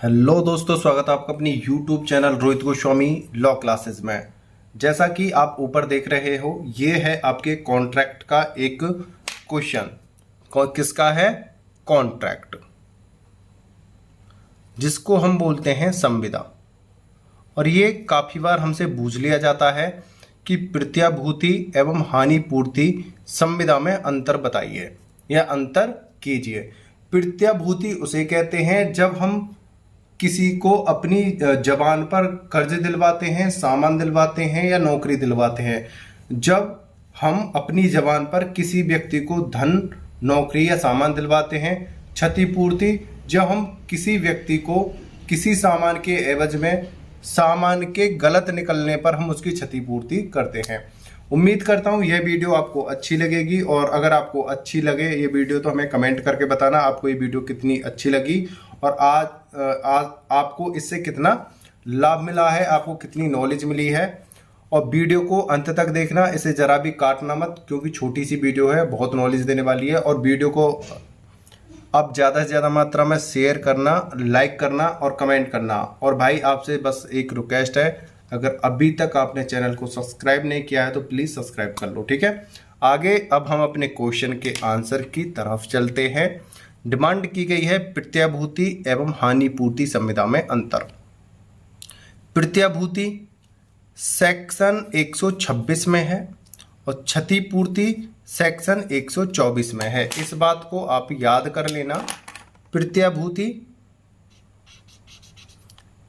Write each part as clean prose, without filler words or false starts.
Hello दोस्तों, स्वागत है आपका अपनी YouTube channel Rohit Goswami law classes में। जैसा कि आप ऊपर देख रहे हो, ये है आपके कॉन्ट्रैक्ट का एक क्वेश्चन। किसका है? कॉन्ट्रैक्ट, जिसको हम बोलते हैं संविदा। और ये काफ़ी बार हमसे पूछ लिया जाता है कि प्रत्याभूति एवं हानिपूर्ति संविदा में अंतर बताइए या अंतर कीजिए। प्रत्याभूति उसे कहते हैं जब हम किसी को अपनी जबान पर कर्ज दिलवाते हैं, सामान दिलवाते हैं या नौकरी दिलवाते हैं। जब हम अपनी जबान पर किसी व्यक्ति को धन, नौकरी या सामान दिलवाते हैं। क्षतिपूर्ति, जब हम किसी व्यक्ति को किसी सामान के एवज में सामान के गलत निकलने पर हम उसकी क्षतिपूर्ति करते हैं। उम्मीद करता हूँ यह वीडियो आपको अच्छी लगेगी, और अगर आपको अच्छी लगे ये वीडियो तो हमें कमेंट करके बताना आपको ये वीडियो कितनी अच्छी लगी और आज आपको इससे कितना लाभ मिला है, आपको कितनी नॉलेज मिली है। और वीडियो को अंत तक देखना, इसे जरा भी काटना मत, क्योंकि छोटी सी वीडियो है, बहुत नॉलेज देने वाली है। और वीडियो को अब ज़्यादा से ज़्यादा मात्रा में शेयर करना, लाइक करना और कमेंट करना। और भाई आपसे बस एक रिक्वेस्ट है, अगर अभी तक आपने चैनल को सब्सक्राइब नहीं किया है तो प्लीज़ सब्सक्राइब कर लो, ठीक है। आगे अब हम अपने क्वेश्चन के आंसर की तरफ चलते हैं। डिमांड की गई है प्रत्याभूति एवं हानिपूर्ति संविदा में अंतर। प्रत्याभूति सेक्शन 126 में है और क्षतिपूर्ति सेक्शन 124 में है। इस बात को आप याद कर लेना। प्रत्याभूति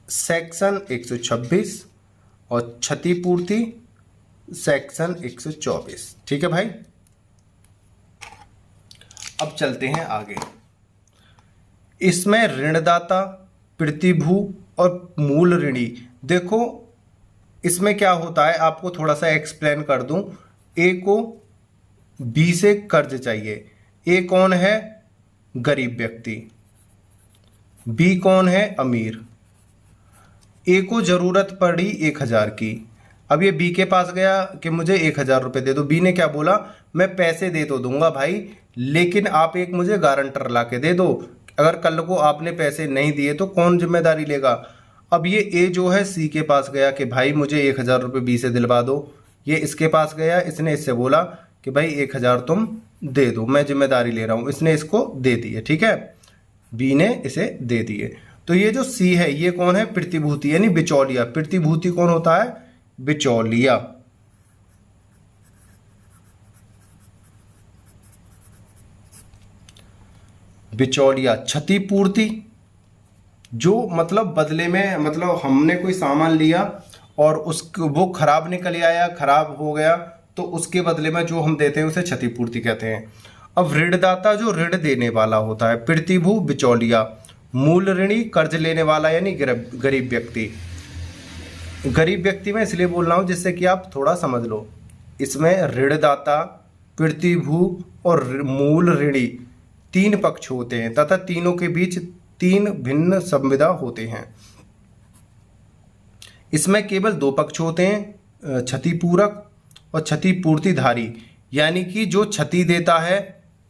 सेक्शन 126 और क्षतिपूर्ति सेक्शन 124, ठीक है भाई। अब चलते हैं आगे। इसमें ऋणदाता, प्रतिभू और मूल ऋणी, देखो इसमें क्या होता है आपको थोड़ा सा एक्सप्लेन कर दूं। ए को बी से कर्ज चाहिए। ए कौन है? गरीब व्यक्ति। बी कौन है? अमीर। ए को जरूरत पड़ी 1000 की। अब ये बी के पास गया कि मुझे 1000 रुपये दे दो। बी ने क्या बोला? मैं पैसे दे तो दूंगा भाई, लेकिन आप एक मुझे गारंटर ला के दे दो। अगर कल को आपने पैसे नहीं दिए तो कौन जिम्मेदारी लेगा? अब ये ए जो है सी के पास गया कि भाई मुझे 1000 रुपये बी से दिलवा दो। ये इसके पास गया, इसने इससे बोला कि भाई 1000 तुम दे दो, मैं जिम्मेदारी ले रहा हूँ। इसने इसको दे दिए, ठीक है, बी ने इसे दे दिए। तो ये जो सी है ये कौन है? प्रतिभूति यानी बिचौलिया। प्रतिभूति कौन होता है? बिचौलिया। बिचौलिया। क्षतिपूर्ति, जो मतलब बदले में, मतलब हमने कोई सामान लिया और उसको वो खराब निकल आया, खराब हो गया, तो उसके बदले में जो हम देते हैं उसे क्षतिपूर्ति कहते हैं। अब ऋणदाता जो ऋण देने वाला होता है। प्रतिभू बिचौलिया। मूल ऋणी कर्ज लेने वाला यानी गरीब व्यक्ति। गरीब व्यक्ति में इसलिए बोल रहा हूं जिससे कि आप थोड़ा समझ लो। इसमें ऋणदाता, प्रतिभू और मूल ऋणी 3 पक्ष होते हैं तथा तीनों के बीच 3 भिन्न संविदा होते हैं। इसमें केवल 2 पक्ष होते हैं, क्षतिपूरक और क्षतिपूर्तिधारी, यानी कि जो क्षति देता है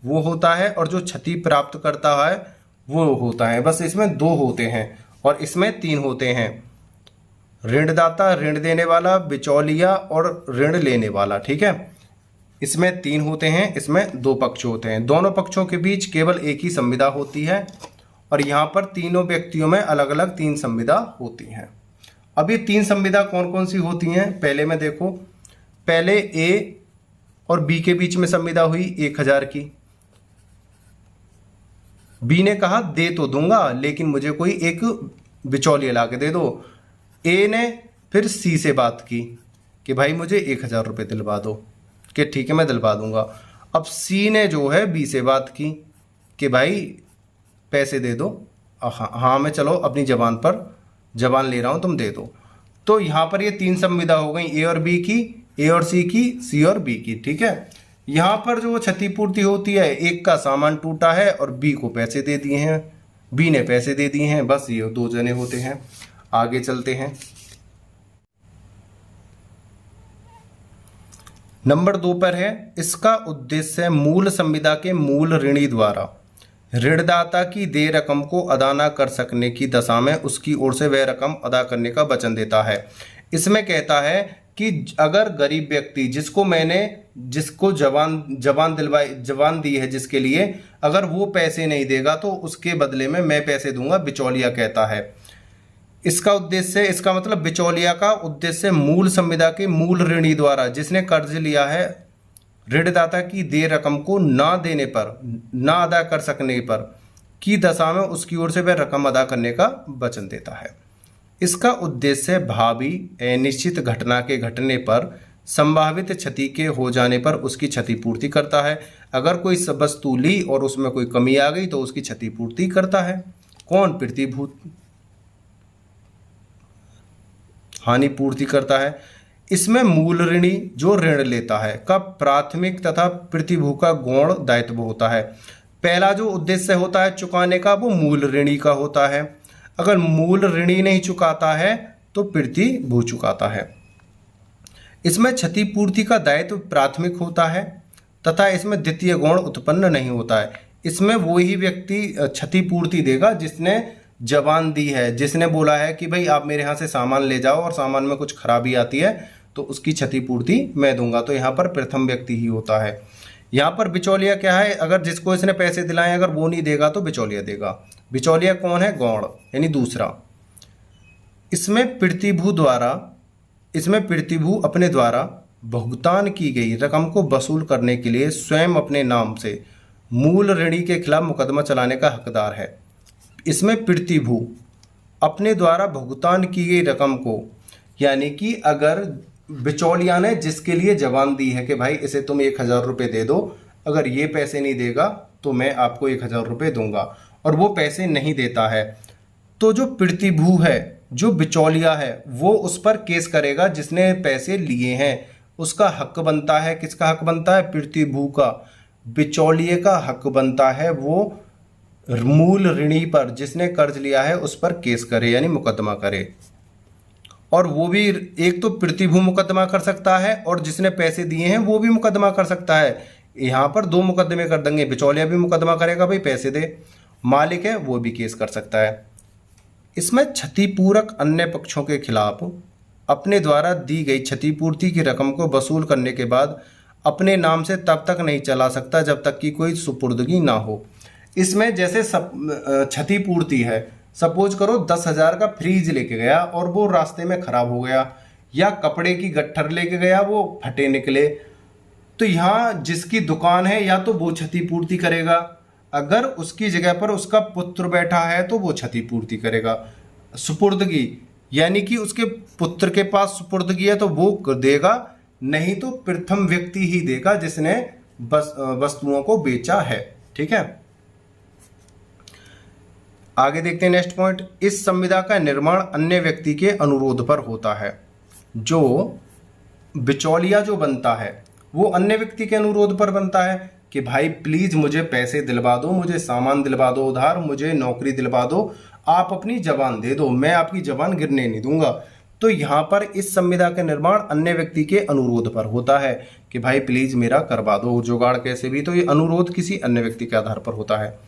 वो होता है और जो क्षति प्राप्त करता है वो होता है। बस इसमें 2 होते हैं और इसमें 3 होते हैं। ऋणदाता, ऋण देने वाला, बिचौलिया और ऋण लेने वाला, ठीक है। इसमें 3 होते हैं, इसमें 2 पक्ष होते हैं। दोनों पक्षों के बीच केवल एक ही संविदा होती है और यहाँ पर तीनों व्यक्तियों में अलग अलग 3 संविदा होती हैं। अब ये 3 संविदा कौन कौन सी होती हैं पहले में देखो। पहले ए और बी के बीच में संविदा हुई 1000 की। बी ने कहा दे तो दूंगा, लेकिन मुझे कोई एक बिचौलिया ला के दे दो। ए ने फिर सी से बात की कि भाई मुझे 1000 रुपये दिलवा दो, कि ठीक है मैं दिलवा दूंगा। अब सी ने जो है बी से बात की कि भाई पैसे दे दो। हाँ मैं चलो अपनी जबान पर जबान ले रहा हूँ, तुम दे दो। तो यहाँ पर ये 3 संविदा हो गई, ए और बी की, ए और सी की, सी और बी की, ठीक है। यहाँ पर जो क्षतिपूर्ति होती है, एक का सामान टूटा है और बी को पैसे दे दिए हैं, बी ने पैसे दे दिए हैं, बस ये 2 जने होते हैं। आगे चलते हैं। नंबर 2 पर है, इसका उद्देश्य मूल संविदा के मूल ऋणी द्वारा ऋणदाता की देय रकम को अदा न कर सकने की दशा में उसकी ओर से वह रकम अदा करने का वचन देता है। इसमें कहता है कि अगर गरीब व्यक्ति जिसको जबान दी है जिसके लिए, अगर वो पैसे नहीं देगा तो उसके बदले में मैं पैसे दूंगा, बिचौलिया कहता है। इसका मतलब बिचौलिया का उद्देश्य मूल संविदा के मूल ऋणी द्वारा जिसने कर्ज लिया है ऋणदाता की देय रकम को ना अदा कर सकने पर की दशा में उसकी ओर से वह रकम अदा करने का वचन देता है। इसका उद्देश्य भावी अनिश्चित घटना के घटने पर संभावित क्षति के हो जाने पर उसकी क्षतिपूर्ति करता है। अगर कोई वस्तु ली और उसमें कोई कमी आ गई तो उसकी क्षतिपूर्ति करता है। कौन? प्रतिभूत हानि पूर्ति करता है। इसमें मूल ऋणी जो ऋण लेता है का प्राथमिक तथा प्रतिभू का गौण दायित्व होता है। पहला जो उद्देश्य होता है चुकाने का वो मूल ऋणी का होता है। अगर मूल ऋणी नहीं चुकाता है तो प्रतिभू चुकाता है। इसमें क्षतिपूर्ति का दायित्व प्राथमिक होता है तथा इसमें द्वितीय गौण उत्पन्न नहीं होता है। इसमें वही व्यक्ति क्षतिपूर्ति देगा जिसने जबान दी है, जिसने बोला है कि भाई आप मेरे यहाँ से सामान ले जाओ और सामान में कुछ खराबी आती है तो उसकी क्षतिपूर्ति मैं दूंगा। तो यहाँ पर प्रथम व्यक्ति ही होता है। यहाँ पर बिचौलिया क्या है? अगर जिसको इसने पैसे दिलाए अगर वो नहीं देगा तो बिचौलिया देगा। बिचौलिया कौन है? गौण यानी दूसरा। इसमें प्रतिभू अपने द्वारा भुगतान की गई रकम को वसूल करने के लिए स्वयं अपने नाम से मूल ऋणी के खिलाफ मुकदमा चलाने का हकदार है। इसमें प्रतिभू अपने द्वारा भुगतान की गई रकम को, यानी कि अगर बिचौलिया ने जिसके लिए जबान दी है कि भाई इसे तुम 1000 रुपये दे दो, अगर ये पैसे नहीं देगा तो मैं आपको 1000 रुपये दूंगा, और वो पैसे नहीं देता है तो जो प्रतिभू है, जो बिचौलिया है, वो उस पर केस करेगा जिसने पैसे लिए हैं। उसका हक बनता है। किसका हक बनता है? प्रतिभू का। बिचौलिए का हक बनता है वो मूल ऋणी पर जिसने कर्ज लिया है उस पर केस करे यानी मुकदमा करे। और वो भी एक तो प्रतिभू मुकदमा कर सकता है और जिसने पैसे दिए हैं वो भी मुकदमा कर सकता है। यहाँ पर 2 मुकदमे कर देंगे। बिचौलिया भी मुकदमा करेगा, भाई पैसे दे। मालिक है वो भी केस कर सकता है। इसमें क्षतिपूरक अन्य पक्षों के खिलाफ अपने द्वारा दी गई क्षतिपूर्ति की रकम को वसूल करने के बाद अपने नाम से तब तक नहीं चला सकता जब तक कि कोई सुपुर्दगी ना हो। इसमें जैसे क्षतिपूर्ति है, सपोज करो 10,000 का फ्रीज लेके गया और वो रास्ते में खराब हो गया, या कपड़े की गट्ठर लेके गया वो फटे निकले, तो यहाँ जिसकी दुकान है या तो वो क्षतिपूर्ति करेगा, अगर उसकी जगह पर उसका पुत्र बैठा है तो वो क्षतिपूर्ति करेगा। सुपुर्दगी यानी कि उसके पुत्र के पास सुपुर्दगी है तो वो देगा, नहीं तो प्रथम व्यक्ति ही देगा जिसने वस्तुओं को बेचा है। ठीक है, आगे देखते हैं नेक्स्ट पॉइंट। इस संविदा का निर्माण अन्य व्यक्ति के अनुरोध पर होता है। जो बिचौलिया जो बनता है वो अन्य व्यक्ति के अनुरोध पर बनता है कि भाई प्लीज मुझे पैसे दिलवा दो, मुझे सामान दिलवा दो उधार, मुझे नौकरी दिलवा दो, आप अपनी जबान दे दो, मैं आपकी जबान गिरने नहीं दूंगा। तो यहाँ पर इस संविदा का निर्माण अन्य व्यक्ति के अनुरोध पर होता है कि भाई प्लीज मेरा करवा दो जुगाड़ कैसे भी। तो ये अनुरोध किसी अन्य व्यक्ति के आधार पर होता है।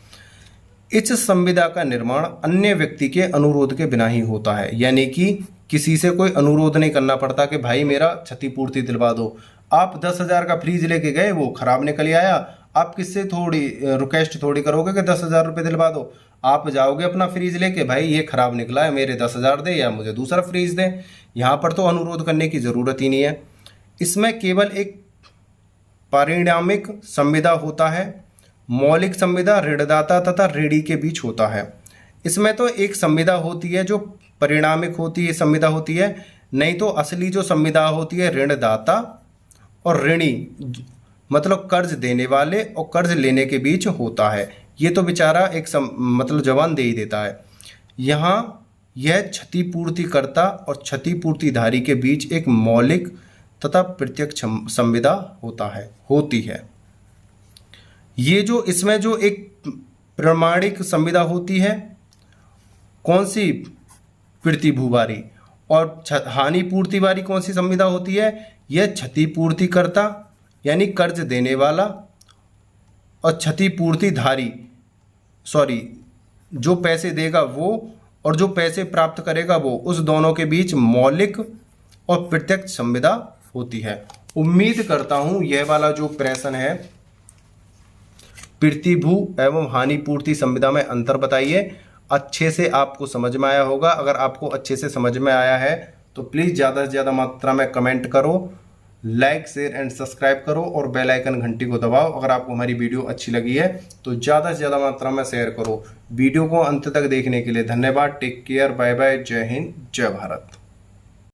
इस संविदा का निर्माण अन्य व्यक्ति के अनुरोध के बिना ही होता है, यानी कि किसी से कोई अनुरोध नहीं करना पड़ता कि भाई मेरा क्षतिपूर्ति दिलवा दो। आप 10,000 का फ्रीज लेके गए, वो खराब निकल आया, आप किससे थोड़ी रिक्वेस्ट थोड़ी करोगे कि 10,000 रुपये दिलवा दो। आप जाओगे अपना फ्रीज लेके, भाई ये खराब निकला है, मेरे 10,000 दे या मुझे दूसरा फ्रीज दे। यहाँ पर तो अनुरोध करने की ज़रूरत ही नहीं है। इसमें केवल एक पारिणामिक संविदा होता है। मौलिक संविदा ऋणदाता तथा ऋणी के बीच होता है। इसमें तो एक संविदा होती है जो परिणामिक होती है, संविदा होती है, नहीं तो असली जो संविदा होती है ऋणदाता और ऋणी, मतलब कर्ज देने वाले और कर्ज लेने के बीच होता है। ये तो बेचारा एक मतलब जबान दे ही देता है। यहाँ यह क्षतिपूर्तिकर्ता और क्षतिपूर्तिधारी के बीच एक मौलिक तथा प्रत्यक्ष संविदा होती है। ये जो इसमें जो एक प्रमाणिक संविदा होती है, कौन सी? प्रतिभूवारी। और हानि पूर्ति वाली कौन सी संविदा होती है? यह क्षतिपूर्तिकर्ता यानी कर्ज देने वाला और क्षतिपूर्तिधारी सॉरी, जो पैसे देगा वो और जो पैसे प्राप्त करेगा वो, उस दोनों के बीच मौलिक और प्रत्यक्ष संविदा होती है। उम्मीद करता हूं यह वाला जो प्रश्न है प्रतिभू एवं हानिपूर्ति संविदा में अंतर बताइए, अच्छे से आपको समझ में आया होगा। अगर आपको अच्छे से समझ में आया है तो प्लीज़ ज़्यादा से ज़्यादा मात्रा में कमेंट करो, लाइक शेयर एंड सब्सक्राइब करो और बेल आइकन घंटी को दबाओ। अगर आपको हमारी वीडियो अच्छी लगी है तो ज़्यादा से ज़्यादा मात्रा में शेयर करो। वीडियो को अंत तक देखने के लिए धन्यवाद। टेक केयर, बाय बाय, जय हिंद, जय भारत।